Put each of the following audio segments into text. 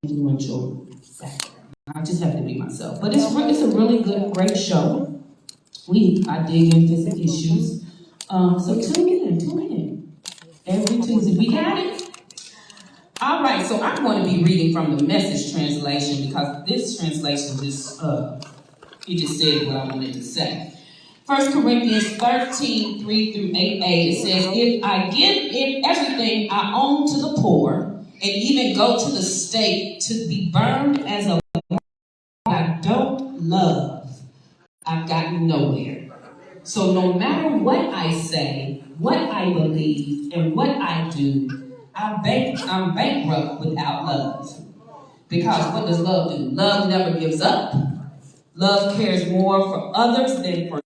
influential factor. I just have to be myself. But it's a really great show. I dig into some issues. So tune in. Every Tuesday. We got it? All right, so I'm going to be reading from the Message translation because this translation just said what I wanted to say. 1 Corinthians 13, 3 through 8a, it says, if I give everything I own to the poor, and even go to the stake to be burned as a I don't love, I've gotten nowhere. So no matter what I say, what I believe, and what I do, I'm bankrupt without love. Because what does love do? Love never gives up. Love cares more for others than for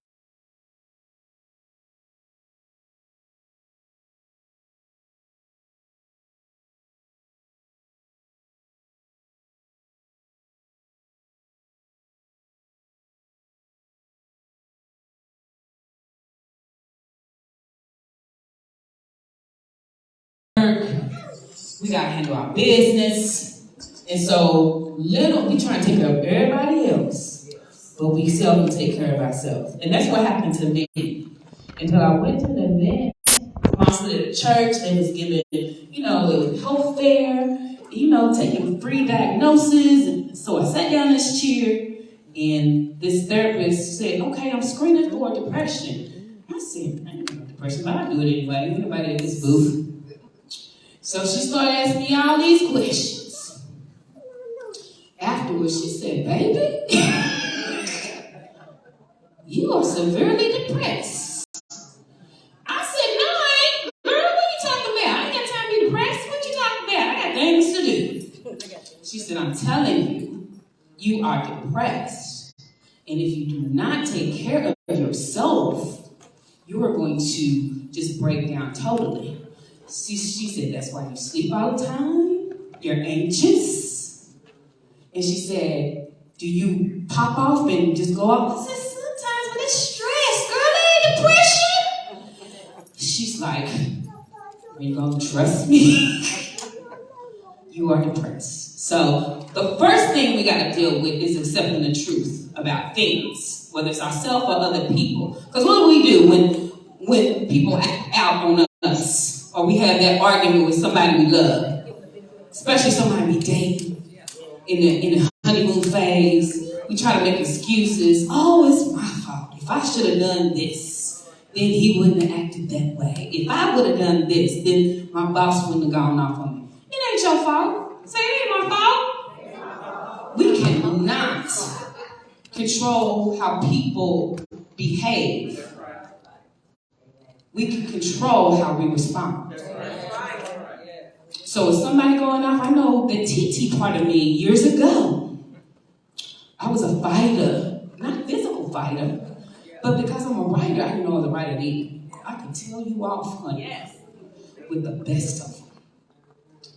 we gotta handle our business. And so we try to take care of everybody else, but we seldom take care of ourselves. And that's what happened to me. Until I went to the event, sponsored at a church, they was giving, it was health fair, taking free diagnoses. And so I sat down in this chair, and this therapist said, okay, I'm screening for depression. I said, I ain't got depression, but I do it anyway. Anybody at this booth? So she started asking me all these questions. Afterwards, she said, baby, you are severely depressed. I said, no, I ain't. Girl, what are you talking about? I ain't got time to be depressed. What you talking about? I got things to do. She said, I'm telling you, you are depressed. And if you do not take care of yourself, you are going to just break down totally. She said, that's why you sleep all the time. You're anxious. And she said, do you pop off and just go off? I said, sometimes when it's stress, girl, that ain't depression. She's like, are you going to trust me? You are depressed. So the first thing we got to deal with is accepting the truth about things, whether it's ourselves or other people. Because what do we do when people act out on us? Or we have that argument with somebody we love, especially somebody we date in the honeymoon phase. We try to make excuses. Oh, it's my fault. If I should have done this, then he wouldn't have acted that way. If I would have done this, then my boss wouldn't have gone off on me. It ain't your fault. Say it ain't my fault. We cannot control how people behave. We can control how we respond. So if somebody going off, I know the TT part of me years ago, I was a fighter, not a physical fighter, but because I'm a writer, I know the writer did. I can tell you off, honey, with the best of them.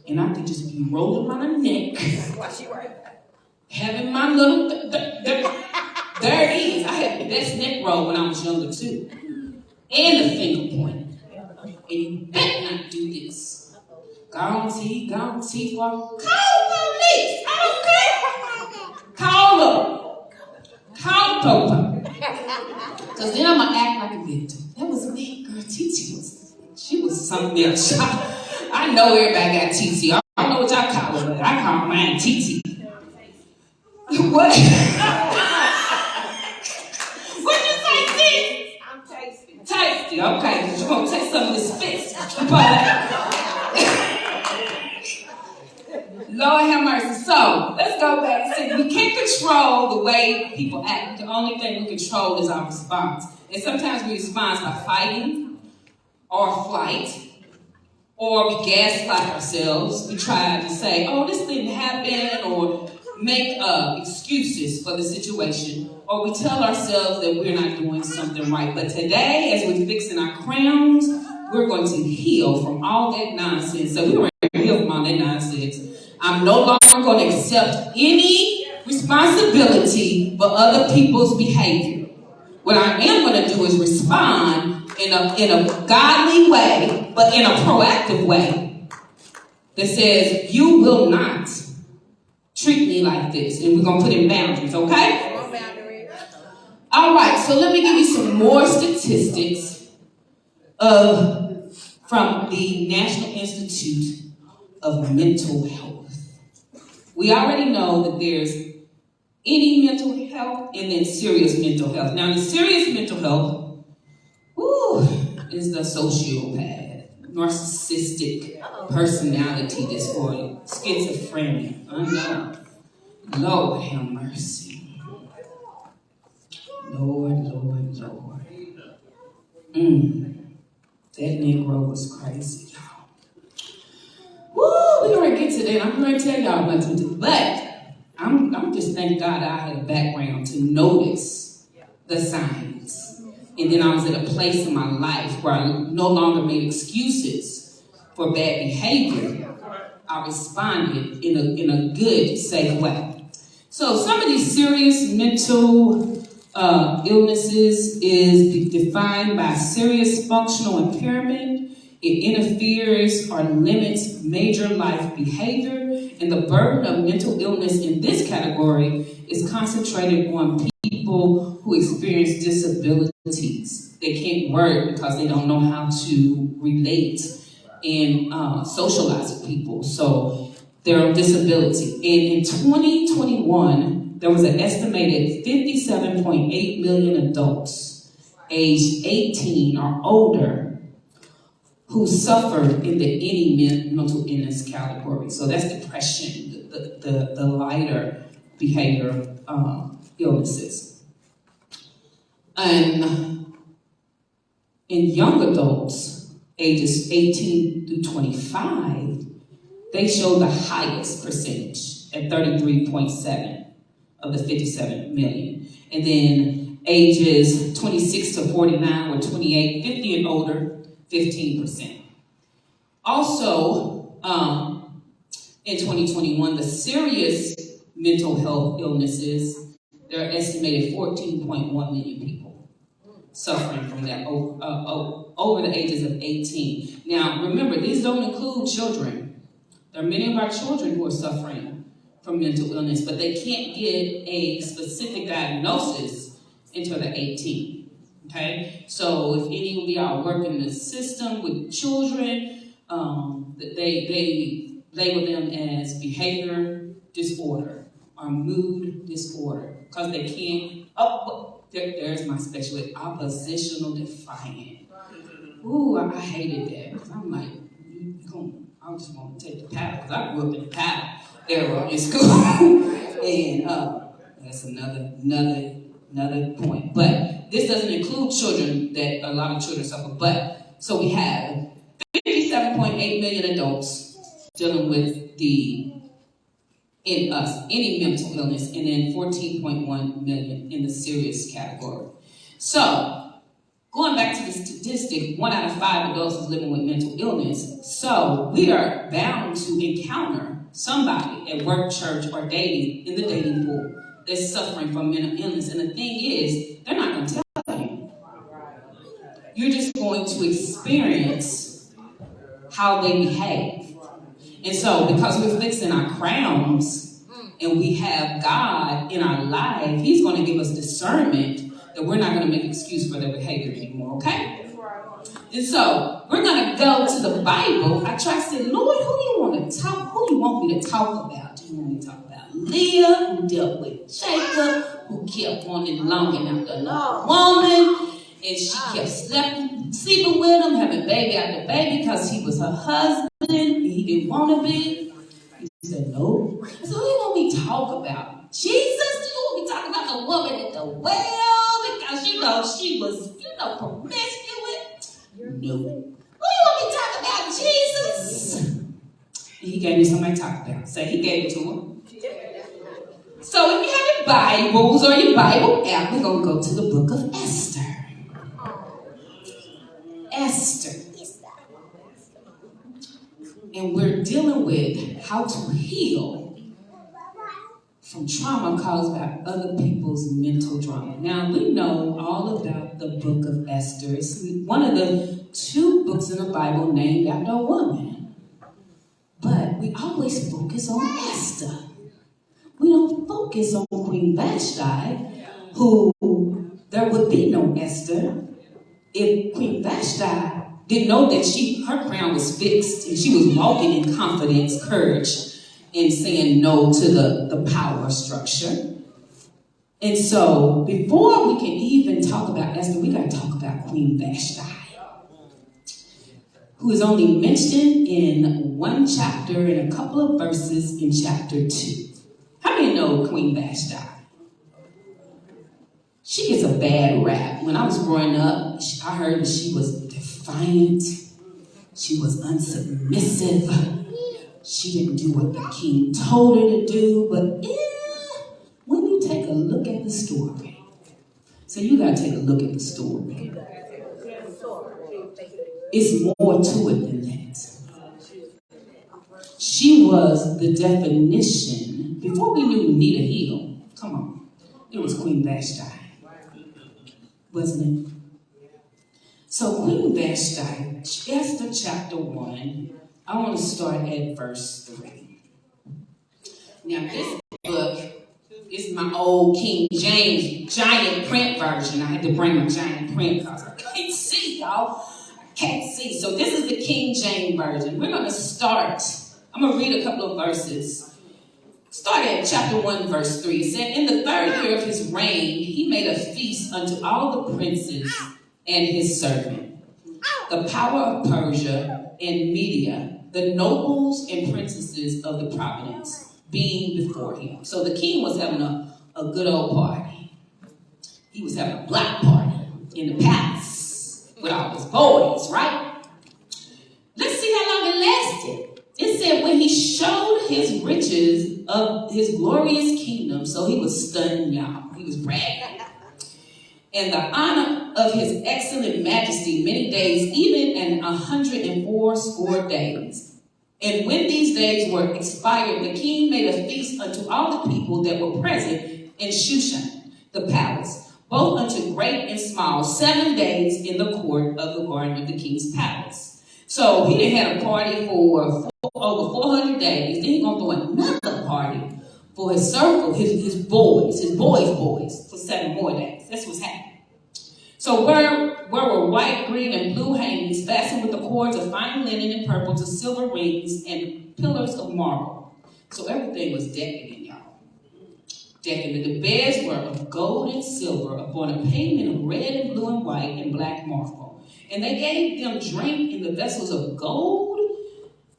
And I could just be rolling my neck, having my little, there it is. I had the best neck roll when I was younger too. And the finger point. And you better not do this. Gone T, call the police. I don't care. Call the popo. Because then I'm going to act like a victim. That was me, girl. She was something else. I know everybody got TT. I don't know what y'all call it, but I call mine TT. What? What'd you say, sis? I'm tasty. Tasty, okay. Because you're going to take some of this fist. Lord have mercy. So, let's go back. See, we can't control the way people act. The only thing we control is our response. And sometimes we respond by fighting or flight, or we gaslight ourselves. We try to say, oh, this didn't happen, or make excuses for the situation, or we tell ourselves that we're not doing something right. But today, as we're fixing our crowns, we're going to heal from all that nonsense. So we were going to heal from all that nonsense. I'm no longer going to accept any responsibility for other people's behavior. What I am going to do is respond in a godly way, but in a proactive way that says, you will not treat me like this. And we're going to put in boundaries, okay? All right, so let me give you some more statistics from the National Institute of Mental Health. We already know that there's any mental health and then serious mental health. Now, the serious mental health, is the sociopath, narcissistic personality disorder, schizophrenia. I know. Lord have mercy. Lord. That Negro was crazy, y'all. We're going to get to that. I'm going to tell y'all what to do. But I'm just thank God I had a background to notice the signs. And then I was at a place in my life where I no longer made excuses for bad behavior. I responded in a good, safe way. So some of these serious mental illnesses is defined by serious functional impairment. It interferes or limits major life behavior, and the burden of mental illness in this category is concentrated on people who experience disabilities. They can't work because they don't know how to relate and socialize with people. So they're on disability. And in 2021, there was an estimated 57.8 million adults aged 18 or older who suffered in the any mental illness category. So that's depression, the lighter behavior illnesses. And in young adults, ages 18 through 25, they show the highest percentage at 33.7 of the 57 million. And then ages 26 to 49 were 28, 50 and older, 15%. Also, in 2021, the serious mental health illnesses, there are estimated 14.1 million people suffering from that over the ages of 18. Now, remember, these don't include children. There are many of our children who are suffering from mental illness, but they can't get a specific diagnosis until they're 18. Okay, so if any of y'all work in the system with children, they label them as behavior disorder or mood disorder because they can't. There's my specialist, oppositional defiant. Ooh, I hated that because I'm like, I just want to take the paddle because I grew up in the paddle era in school, and that's another point, but. This doesn't include children that a lot of children suffer, but so we have 57.8 million adults dealing with any mental illness, and then 14.1 million in the serious category. So going back to the statistic, 1 out of 5 adults is living with mental illness. So we are bound to encounter somebody at work, church, or dating in the dating pool that's suffering from mental illness. And the thing is, they're not going to tell you. You're just going to experience how they behave. And so, because we're fixing our crowns and we have God in our life, He's going to give us discernment that we're not going to make an excuse for their behavior anymore, okay? And so, we're going to go to the Bible. I tried to say, Lord, who do you want me to talk about? Do you want me to talk about Leah, who dealt with Jacob, who kept wanting longing after another woman, and she kept sleeping with him, having baby after baby because he was her husband and he didn't want to be? He said, no. So who do you want me to talk about? Jesus? Do you want me to talk about the woman at the well? Because, she was, promiscuous. No. Who do you want me to talk about? Jesus? He gave me somebody to talk about. So he gave it to him. So if you have your Bibles or your Bible app, we're going to go to the book of Esther. Esther. And we're dealing with how to heal from trauma caused by other people's mental drama. Now, we know all about the book of Esther. It's one of the 2 books in the Bible named after a woman. But we always focus on Esther. focus on Queen Vashti, who there would be no Esther if Queen Vashti didn't know that her crown was fixed and she was walking in confidence, courage, and saying no to the power structure. And so before we can even talk about Esther, we got to talk about Queen Vashti, who is only mentioned in one chapter and a couple of verses in chapter 2. How many know Queen Vashti? She gets a bad rap. When I was growing up, I heard that she was defiant. She was unsubmissive. She didn't do what the king told her to do. But when you take a look at the story, so you got to take a look at the story. It's more to it than that. She was the definition. Before we knew Anita Hill, come on, it was Queen Vashti, wasn't it? So Queen Vashti, Esther chapter 1, I want to start at verse 3. Now this book is my old King James giant print version. I had to bring my giant print because I can't see, y'all. Can't see. So this is the King James version. We're going to start. I'm going to read a couple of verses. Start at chapter 1, verse 3. It said, in the 3rd year of his reign, he made a feast unto all the princes and his servant, the power of Persia and Media, the nobles and princesses of the province, being before him. So the king was having a good old party. He was having a black party in the palace with all his boys, right? Let's see how long it lasted. It said when he showed his riches of his glorious kingdom, so he was stunning, y'all. He was bragging. And the honor of his excellent majesty many days, even in 180 days. And when these days were expired, the king made a feast unto all the people that were present in Shushan, the palace, both unto great and small, 7 days in the court of the garden of the king's palace. So he done had a party for over 400 days. Then he's going to throw another party for his circle, his boys' for 7 more days. That's what's happening. So where were white, green, and blue hangings fastened with the cords of fine linen and purple to silver rings and pillars of marble. So everything was decadent, y'all. Decadent. The beds were of gold and silver upon a pavement of red and blue and white and black marble. And they gave them drink in the vessels of gold,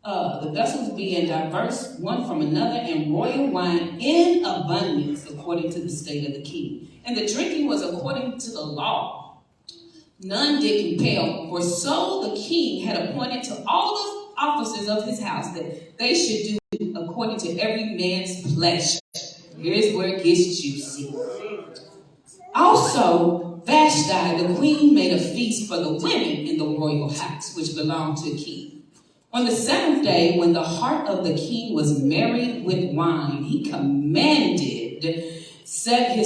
the vessels being diverse one from another, and royal wine in abundance according to the state of the king. And the drinking was according to the law. None did compel, for so the king had appointed to all the officers of his house that they should do according to every man's pleasure. Here's where it gets juicy. Also, Vashti, the queen, made a feast for the women in the royal house, which belonged to the king. On the 7th day, when the heart of the king was merry with wine, he commanded the 7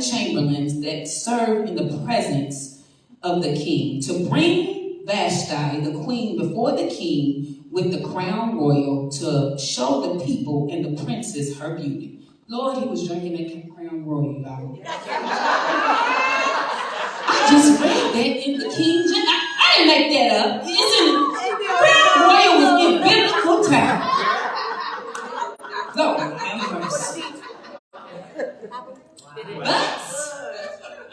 chamberlains that served in the presence of the king to bring Vashti, the queen, before the king with the crown royal to show the people and the princes her beauty. Lord, he was drinking that crown royal, y'all. I just read that in the King James. I didn't make that up. It's in crown royal was in biblical time. Lord, have mercy. But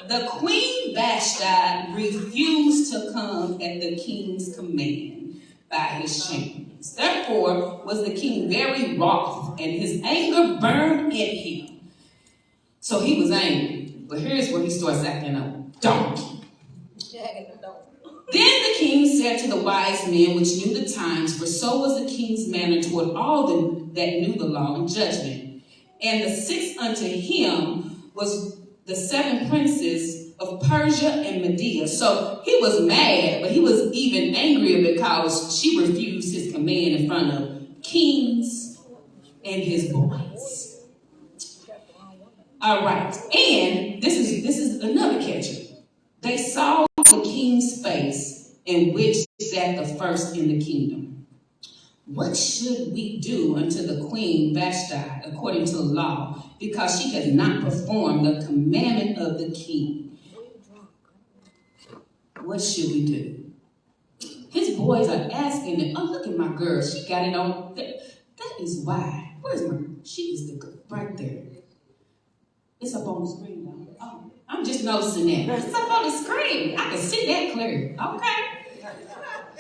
the Queen Vashti refused to come at the king's command by his chamberlains. Therefore was the king very wroth, and his anger burned in him. So he was angry. But here's where he starts acting a donkey. Then the king said to the wise men which knew the times, for so was the king's manner toward all that knew the law and judgment. And the 6th unto him was the 7 princes of Persia and Media. So he was mad, but he was even angrier because she refused his command in front of kings and his boys. All right, and this is another catcher. They saw the king's face, in which sat the first in the kingdom. what should we do unto the queen Vashti according to the law, because she has not performed the commandment of the king? What should we do? His boys are asking him, oh, look at my girl. She got it on. That is why. Where's my, she is the girl right there. It's up on the screen now. Oh, I'm just noticing that. It's up on the screen. I can see that clear. Okay.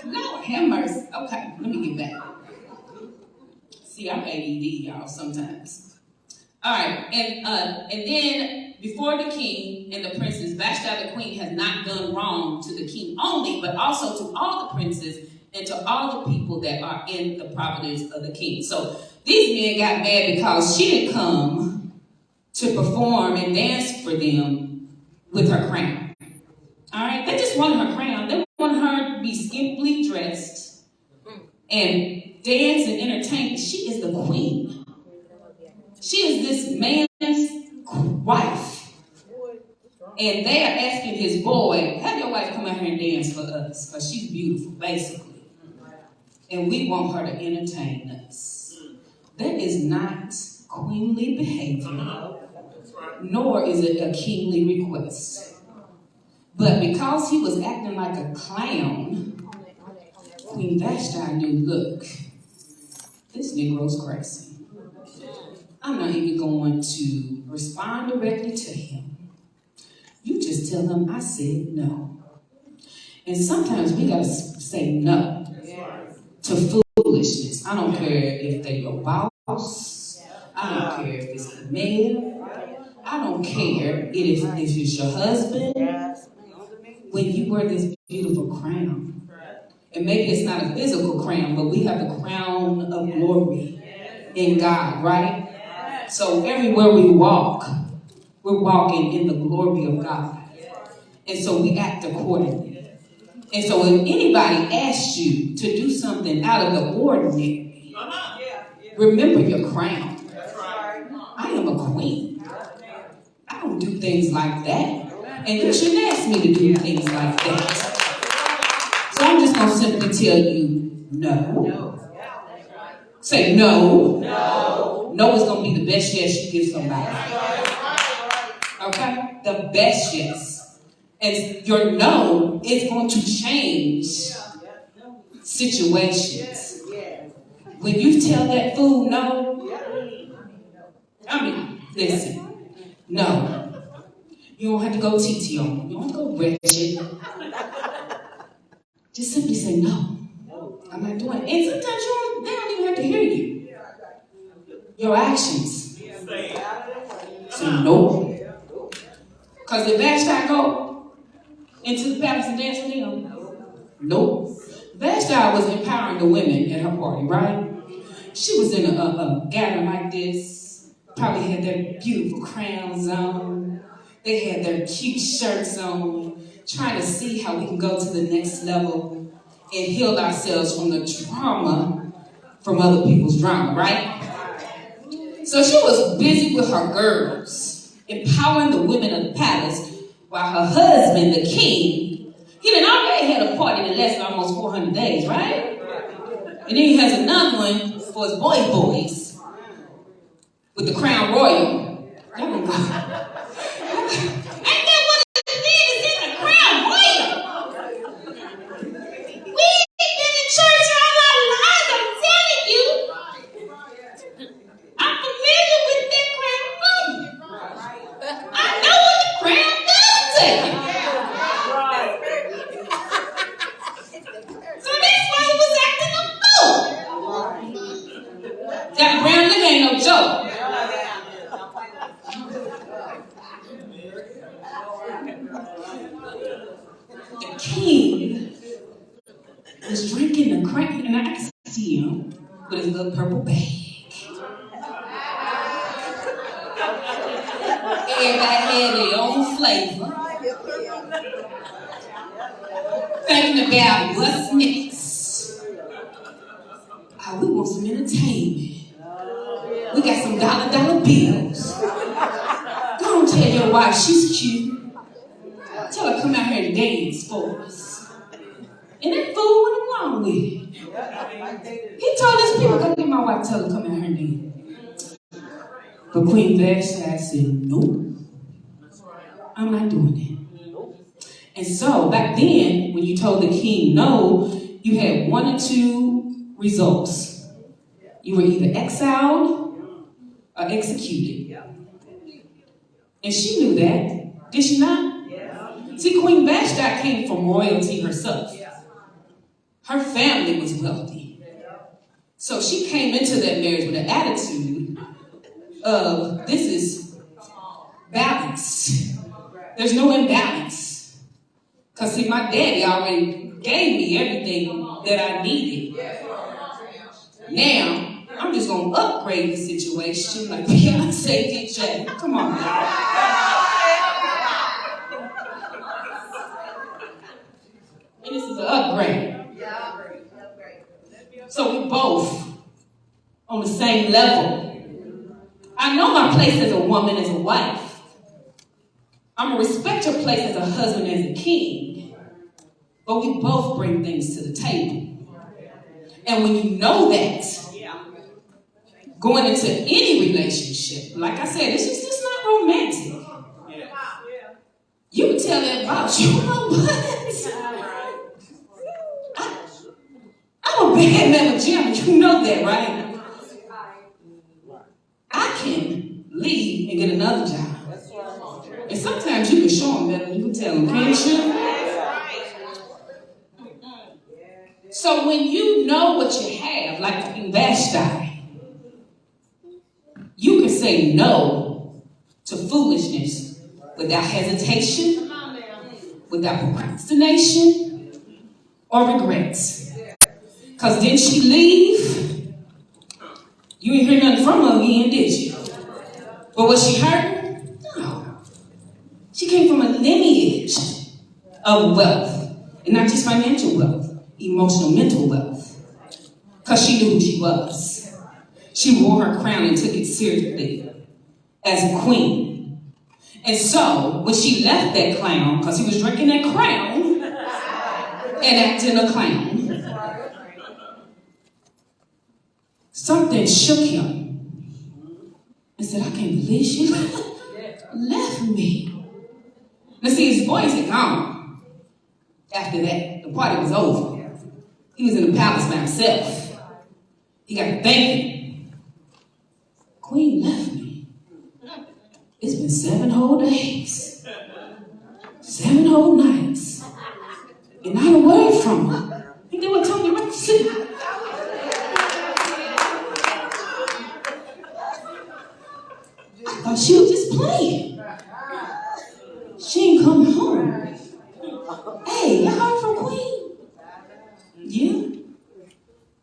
Lord have mercy. Okay, let me get back. See, I'm ADD, y'all, sometimes. All right, and then before the king and the princess, Vashti the queen has not done wrong to the king only, but also to all the princes and to all the people that are in the providence of the king. So these men got mad because she didn't come to perform and dance for them with her crown. All right, they just wanted her crown. They wanted her to be skimpily dressed and dance and entertain. She is the queen. She is this man's wife. And they are asking his boy, have your wife come out here and dance for us, because she's beautiful, basically. And we want her to entertain us. That is not queenly behavior, nor is it a kingly request. But because he was acting like a clown, Queen Vashti knew, look, this Negro's crazy. I'm not even going to respond directly to him. You just tell him I said no. And sometimes we got to say no to foolishness. I don't care if they're your boss. I don't care if it's the mayor. I don't care if it's your husband. When you wear this beautiful crown, and maybe it's not a physical crown, but we have the crown of glory in God, right? So everywhere we walk, we're walking in the glory of God. And so we act accordingly. And so if anybody asks you to do something out of the ordinary, remember your crown. I am a queen. I don't do things like that. And you shouldn't ask me to do things like that. So I'm just going to simply tell you no. Say no. No is going to be the best yes you give somebody. Okay? The best yes. And your no is going to change situations. When you tell that fool no, I mean, listen, no. You don't have to go TT on them. You don't have to go wretched. Just simply say no. I'm not doing it. And sometimes they don't even have to hear you. Your actions say no. Because if Vashti go into the palace and dance with them, nope. Vashti was empowering the women at her party, right? She was in a gathering like this. Probably had their beautiful crowns on. They had their cute shirts on, trying to see how we can go to the next level and heal ourselves from the trauma from other people's drama, right? So she was busy with her girls, empowering the women of the palace, while her husband, the king, he done already had a party that lasted almost 400 days, right? And then he has another one for his boys with the crown royal. Ain't that what it is? It's in the crown royal. We've been in church all our lives, I'm telling you. I'm familiar with that crown royal. I know what the crown does to you. So that's why he was acting a fool. That brown nigga ain't no joke. The king was drinking the crown, and I can see him with his little purple bag. Everybody had their own flavor. Thinking about what's next. Oh, we want some entertainment. We got some dollar bills. Go and tell your wife she's cute. Tell her come out here and dance for us. And that fool went along with it. He told tell her, come at her then. But Queen Vashti said, nope, I'm not doing that. And so back then, when you told the king no, you had one or two results. You were either exiled or executed. And she knew that, did she not? See, Queen Vashti came from royalty herself. Her family was wealthy. So she came into that marriage with an attitude of, this is balance. There's no imbalance. Because see, my daddy already gave me everything that I needed. Now, I'm just going to upgrade the situation like Beyonce did Jay. Come on, y'all. And this is an upgrade. So we both on the same level. I know my place as a woman, as a wife. I'm going to respect your place as a husband, as a king. But we both bring things to the table. And when you know that, going into any relationship, like I said, this is just not romantic. You can tell that about you know what? I'm a bad man with Jim, you know that, right? I can leave and get another job. And sometimes you can show them better than you can tell them, can't you? So when you know what you have, like Queen Vashti, you can say no to foolishness without hesitation, without procrastination, or regrets. Because didn't she leave? You ain't hear nothing from her again, did you? But was she hurt? No. She came from a lineage of wealth. And not just financial wealth, emotional, mental wealth. Because she knew who she was. She wore her crown and took it seriously as a queen. And so, when she left that clown, because he was drinking that crown and acting a clown, something shook him and said, I can't believe she left me. Now see, his voice had gone after that. The party was over. He was in the palace by himself. He got to thinking, Queen left me. It's been 7 whole days. 7 whole nights. And not a word from her. Ain't that what Tony Rock said? I thought she was just playing. She ain't coming home. Hey, you heard from Queen? Yeah.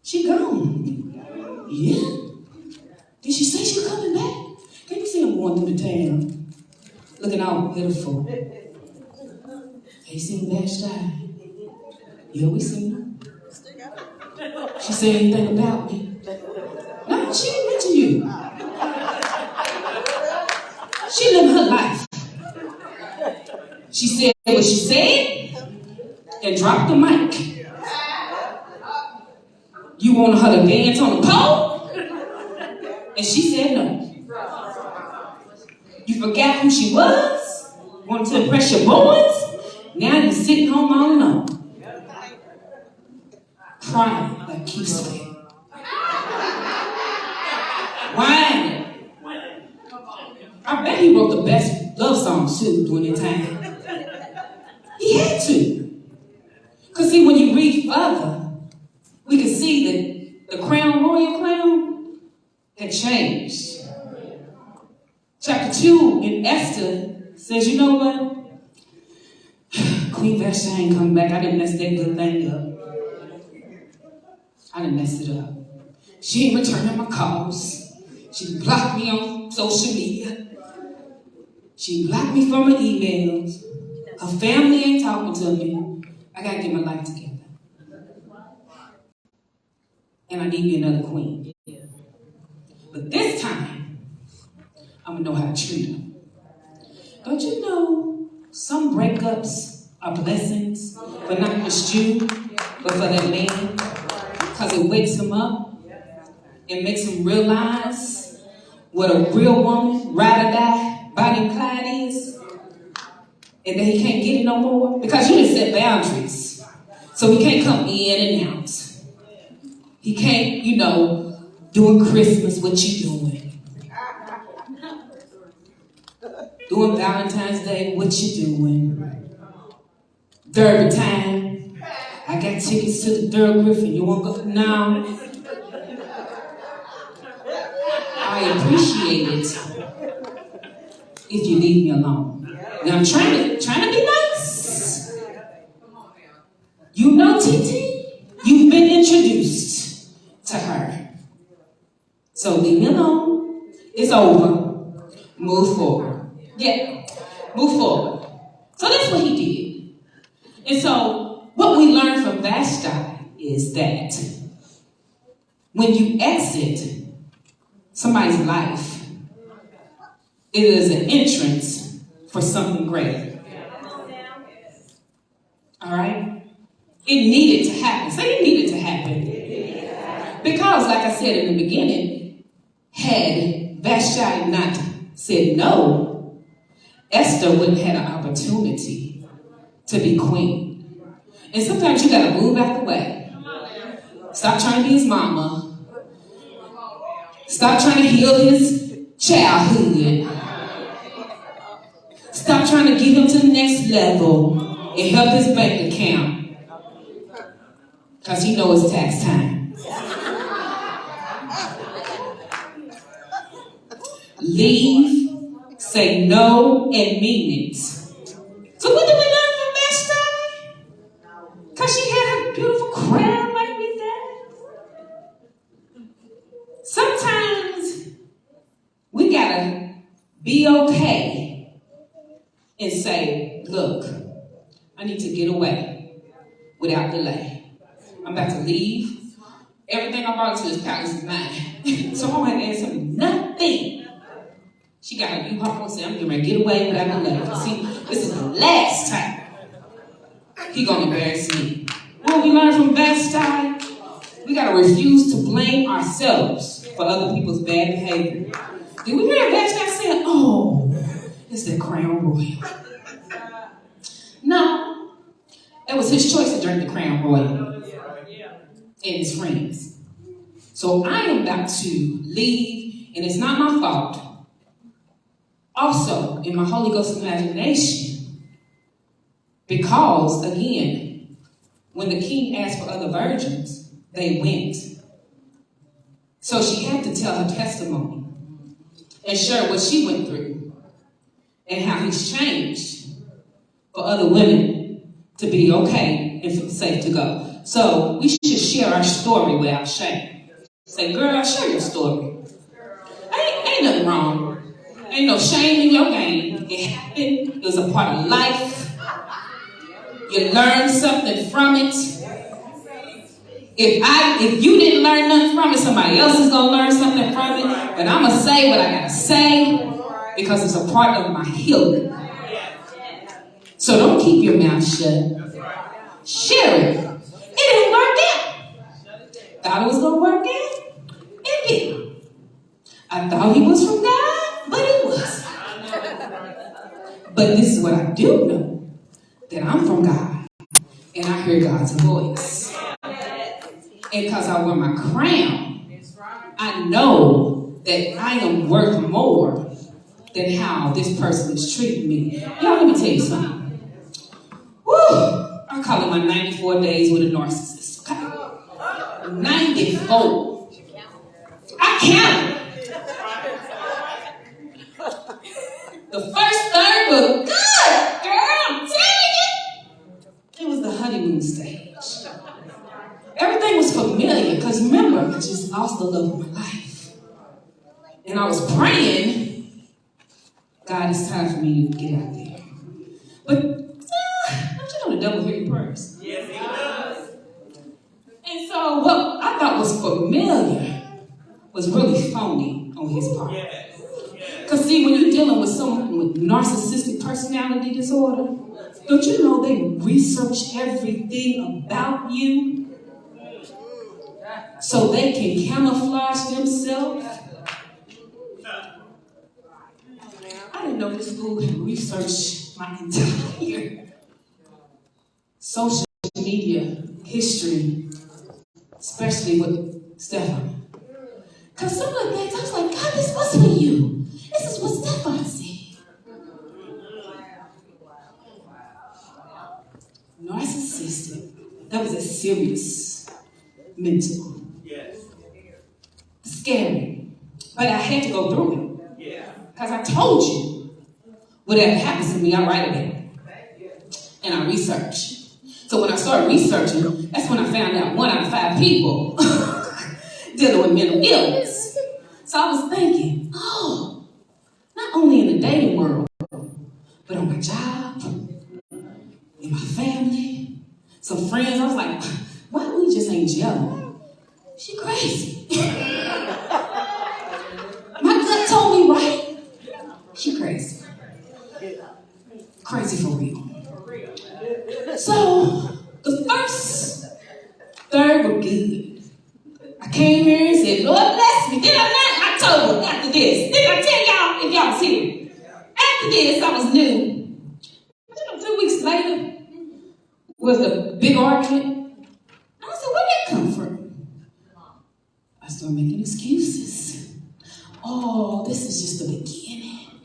She gone. Yeah. Did she say she coming back? Can you see him going through the town, looking all pitiful? Hey, seen Vashti? Yeah, we seen her. She said anything about me? No, she didn't mention you. She lived her life. She said what she said and dropped the mic. You wanted her to dance on the pole? And she said no. You forgot who she was? Wanted to impress your boys? Now you're sitting home all alone. Crying like Kelsey. Whining. I bet he wrote the best love songs too during that time. He had to. Because see, when you read further, we can see that the royal crown had changed. Chapter 2 in Esther says, you know what? Queen Vashti ain't coming back. I didn't mess that good thing up. I didn't mess it up. She ain't returning my calls. She blocked me on social media. She blocked me from her emails. Her family ain't talking to me. I gotta get my life together. And I need me another queen. But this time, I'm gonna know how to treat her. Don't you know some breakups are blessings, but not just you, but for that man, because it wakes him up. and makes him realize what a real woman, ride or die, body and Clyde is, and then he can't get it no more? Because you didn't set boundaries. So he can't come in and out. He can't, doing Christmas, what you doing? Doing Valentine's Day, what you doing? Derby time, I got tickets to the Derby Griffin. You want to go? No. I appreciate it if you leave me alone. Now I'm trying to be nice. TT, you've been introduced to her. So leave me alone. It's over. Move forward. Yeah, move forward. So that's what he did. And so what we learned from Vashti is that when you exit somebody's life, it is an entrance for something greater. All right? It needed to happen. Say it needed to happen. Because, like I said in the beginning, had Vashti not said no, Esther wouldn't have had an opportunity to be queen. And sometimes you got to move out the way. Stop trying to be his mama. Stop trying to heal his childhood. Stop trying to get him to the next level and help his bank account. Because he knows it's tax time. Leave, say no, and mean it. So what do we learn from Vashti? Because she had a beautiful crown like we did. Sometimes we gotta be okay and say, look, I need to get away without delay. I'm about to leave. Everything I brought to this palace is mine. So I don't have to answer nothing. She got a U-Haul and said, I'm getting ready to get away without delay. See, this is the last time he gonna embarrass me. What we learn from Vashti, we gotta refuse to blame ourselves for other people's bad behavior. Did we hear Vashti saying, oh, it's that crown royal? No, it was his choice to drink the crown royal and his friends. So I am about to leave, and it's not my fault. Also, in my Holy Ghost imagination, because, again, when the king asked for other virgins, they went. So she had to tell her testimony and share what she went through and how he's changed for other women to be okay and safe to go. So we should share our story without shame. Say, girl, share your story. Ain't nothing wrong. Ain't no shame in your game. It happened. It was a part of life. You learned something from it. If you didn't learn nothing from it, somebody else is going to learn something from it. But I'm going to say what I got to say because it's a part of my healing. So don't keep your mouth shut. Share it. It didn't work out. Thought it was going to work out. It didn't. I thought he was from God, but it was. But this is what I do know, that I'm from God, and I hear God's voice. And because I wear my crown, I know that I am worth more than how this person is treating me. Y'all, let me tell you something. Woo! I call it my 94 days with a narcissist. Okay? 94. I count. The first third was good, girl, I'm telling you. It was the honeymoon stage. Everything was familiar, because remember, I just lost the love of my life. And I was praying, God, it's time for me to get out there. But, don't you know the devil hear your prayers? Yes, he does. And so what I thought was familiar was really phony on his part. Because see, when you're dealing with someone with narcissistic personality disorder, don't you know they research everything about you so they can camouflage themselves. I didn't know this fool had researched my entire social media history, especially with Stefan. Because some of the things I was like, God, this must be you. This is what Stefan said. Narcissistic. That was a serious mental. Yes. Scary. But I had to go through it. Yeah. Because I told you, whatever happens to me, I write it down. And I research. So when I started researching, that's when I found out 1 out of 5 people dealing with mental illness. So I was thinking, oh, not only in the dating world, but on my job, in my family, some friends. I was like, why we just ain't gelling? She crazy. My gut told me right. She crazy. Crazy for real. So the first third were good. I came here and said, Lord bless me. Did I not? I told her after this. Did I tell y'all if y'all was here? After this, I was new. 2 weeks later was a big argument. I said, where'd that come from? I started making excuses. Oh, this is just the beginning.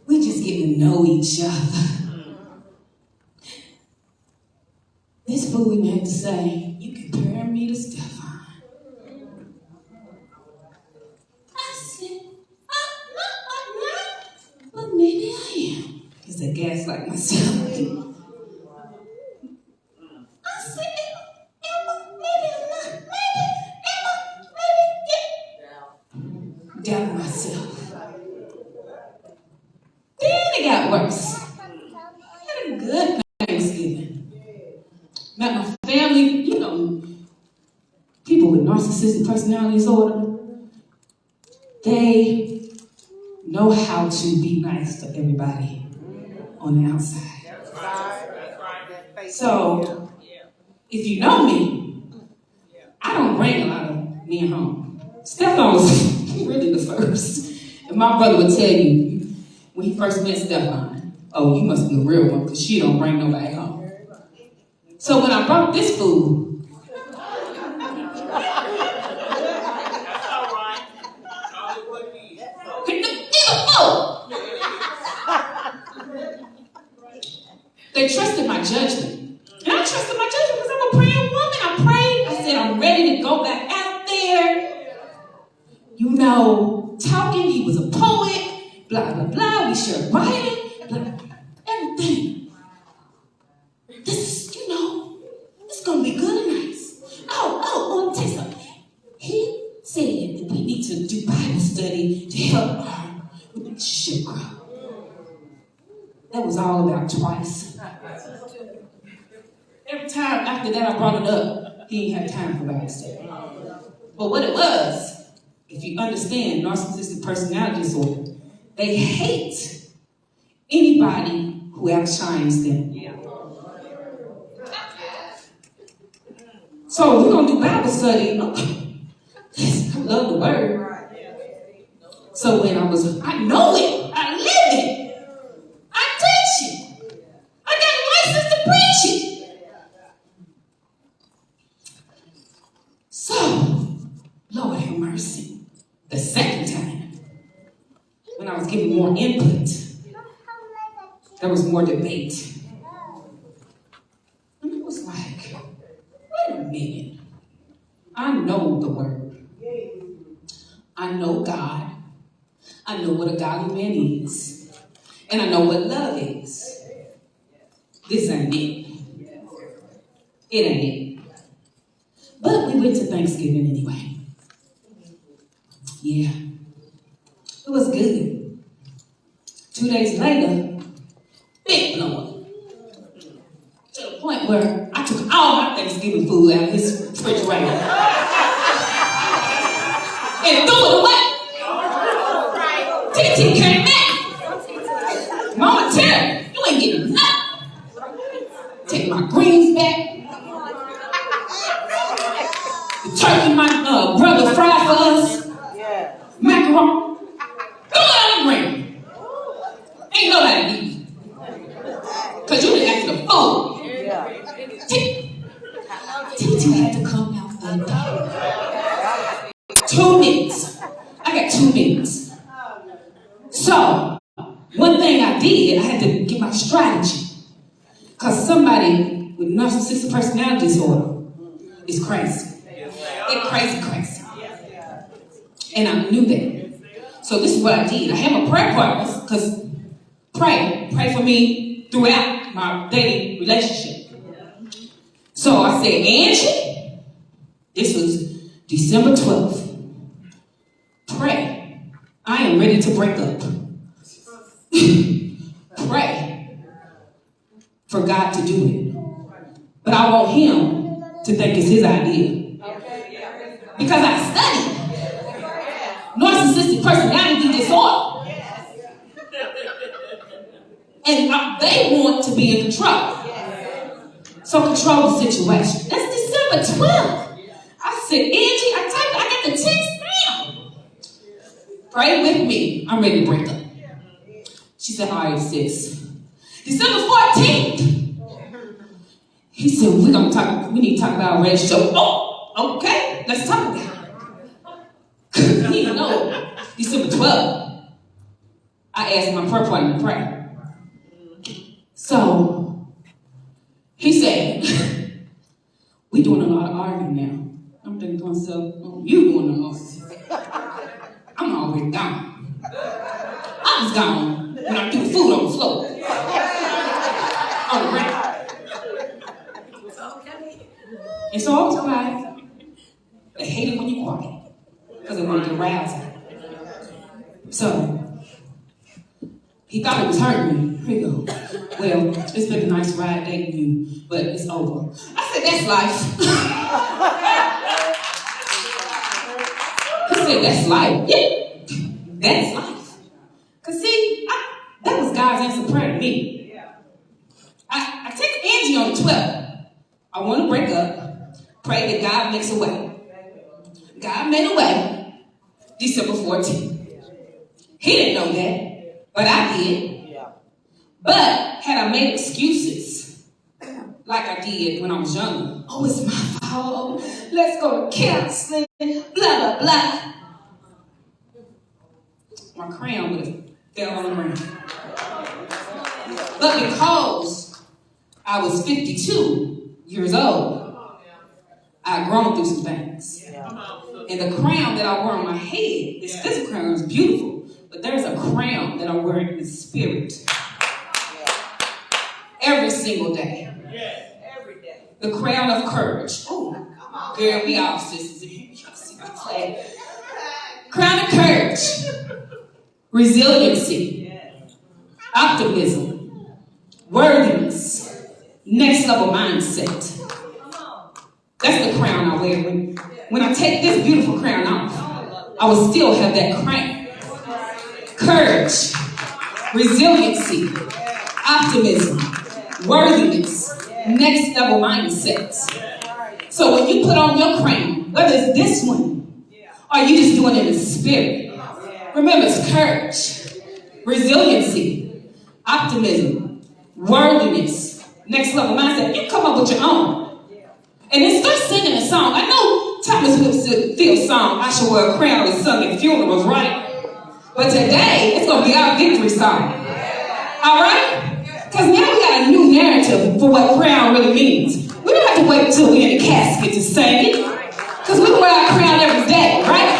We just getting to know each other. This fool even had to say, you compare me to Stefan. I said, I'm not, but maybe I am. Because I gaslight myself. I said, maybe I'm not. Maybe, doubt myself. Then it got worse. I had a good Thanksgiving. Met my family, you know, people with narcissistic personality disorder. They know how to be nice to everybody on the outside. So, if you know me, I don't bring a lot of men home. Stefan was really the first. And my brother would tell you, when he first met Stefan, oh, you must be a real one, because she don't bring nobody home. So when I brought this food, they trusted my judgment. And I trusted my judgment because I'm a praying woman. I prayed. I said, I'm ready to go back out there. You know, talking. He was a poet. Blah, blah, blah. We shared writing. Blah, blah, everything. This is, you know, it's going to be good and nice. Oh, let me tell you something. He said that we need to do Bible study to help our relationship grow. That was all about twice. Every time after that I brought it up, he didn't have time for Bible study. But what it was, if you understand narcissistic personality disorder, they hate anybody who outshines them. So we're going to do Bible study. I love the word. So when I know it, I live it, I teach it, I got a license to preach it. So, Lord have mercy. The second time, when I was giving more input, there was more debate. And it was like, wait a minute. I know the word. I know God. I know what a godly man is. And I know what love is. This ain't it. It ain't it. But we went to Thanksgiving anyway. Yeah. It was good. 2 days later, big blow up. To the point where I took all my Thanksgiving food out of his refrigerator. And threw it away. TT came back. Mama Terry, you ain't getting nothing. Take my greens back. The turkey might So, one thing I did, I had to get my strategy. Because somebody with narcissistic personality disorder is crazy. They're crazy. And I knew that. So this is what I did. I had my prayer partners, because pray for me throughout my dating relationship. So I said, Angie, this was December 12th. Pray. I am ready to break up. Pray for God to do it. But I want him to think it's his idea. Because I studied narcissistic personality disorder. And they want to be in control. So control the situation. That's December 12th. I said, Angie, I got the text now. Pray with me. I'm ready to break up. She said, all right, sis. December 14th. He said, we need to talk about a relationship. Oh, okay. Let's talk about it. He didn't know. December 12th. I asked my prayer partner to pray. So, he said, we doing a lot of arguing now. I'm thinking to myself, oh, you doing the most. I'm already gone. I was gone when I threw the food on the floor. On the ground. And so I was quiet. They hate it when you're quiet. Because they want to get aroused. So, he thought it was hurting me. Here you go. Well, it's been a nice ride dating you, but it's over. I said, that's life. He said, that's life. Yeah, that's life. Because see, that was God's answer prayer to me. I text Angie on the 12th. I want to break up. Pray that God makes a way. God made a way. December 14th. He didn't know that, but I did. But had I made excuses, like I did when I was younger, oh, it's my fault, let's go to counseling, blah, blah, blah, my crown would have fell on the ground. But because I was 52 years old, I had grown through some things. And the crown that I wear on my head, this physical crown is beautiful, but there's a crown that I wear in the spirit. Every single day. Yes, every day. The crown of courage. Oh, girl, we all sisters in here. Y'all see my flag. Crown of courage. Resiliency. Optimism. Worthiness. Next level mindset. That's the crown I wear. When I take this beautiful crown off, I will still have that crown. Courage. Resiliency. Optimism. Worthiness, next level mindset. So when you put on your crown, whether it's this one or you just doing it in the spirit, remember it's courage, resiliency, optimism, worthiness, next level mindset. You come up with your own. And then start singing a song. I know Thomas Whitfield's song, I Shall Wear a Crown, was sung at funerals, right? But today, it's going to be our victory song. All right? Because now we got a new narrative for what crown really means. We don't have to wait until we're in the casket to sing it. Because we wear our crown every day, right?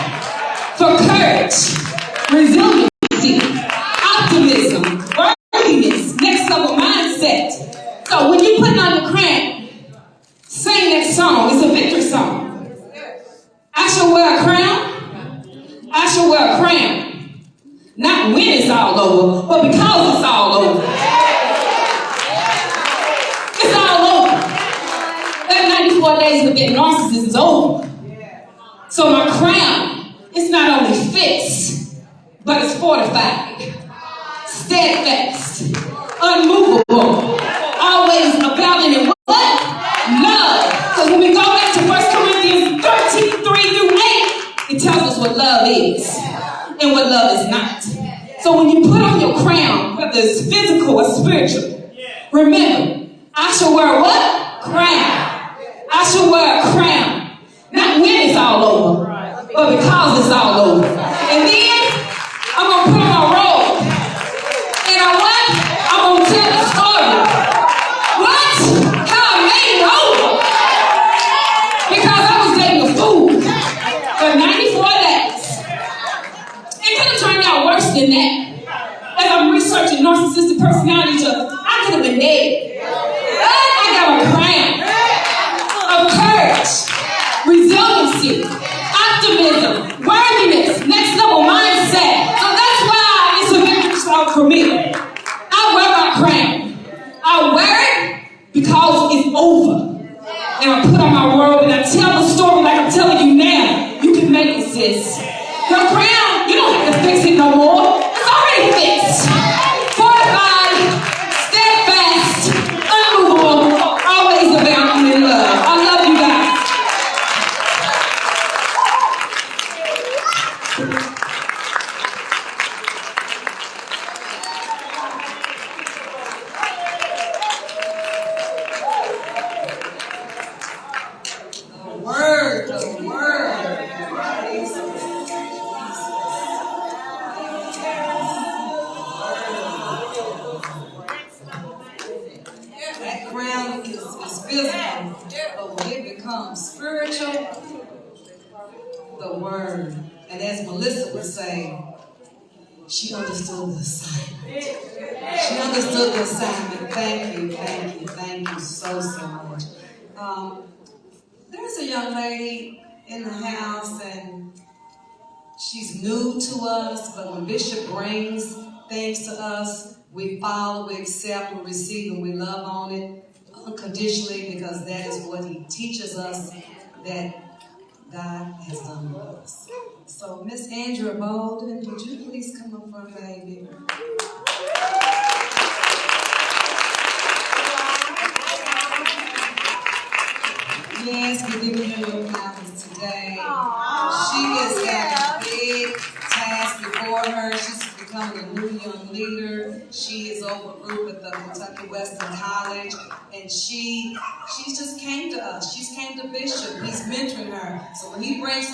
For courage, resiliency, optimism, worthiness, next level mindset. So when you put on your crown, sing that song. It's a victory song. I shall wear a crown. I shall wear a crown. Not when it's all over, but because it's all over. It's all over. That 94 days with that narcissist is over. So my crown is not only fixed, but it's fortified, steadfast, unmovable, always abounding in what? Love. Because when we go back to 1 Corinthians 13, 3 through 8, it tells us what love is and what love is not. So when you put on your crown, whether it's physical or spiritual, remember, I shall wear what? Crown. I shall wear a crown. Not when it's all over, but because it's all over. And then I'm going to put on my robe. than that. As I'm researching narcissistic personality, I could have been dead. I got a crown of courage, resiliency, optimism, worthiness, next level mindset. So that's why it's a victory song for me. I wear my crown. I wear it because it's over. And I put on my robe and I tell the story like I'm telling you now. You can make it, sis. Your crown, you don't have to fix it no more. It's already fixed. Fortified, steadfast, unmovable, always abounding in love. I love you guys. That crown is physical, but when it becomes spiritual, the word. And as Melissa would say, she understood the assignment. She understood the assignment. Thank you so much. There's a young lady in the house, and she's new to us, but when Bishop brings things to us, we follow, we accept, we receive, and we love on it unconditionally, because that is what he teaches us that God has done with us. So, Miss Andrea Bolden, would you please come up front, baby? Yes, we're giving her your flowers today. She has got a big task before her. She's becoming a new young leader. She is over a group at the Kentucky Western College, and she just came to us. She's came to Bishop. He's mentoring her. So when he brings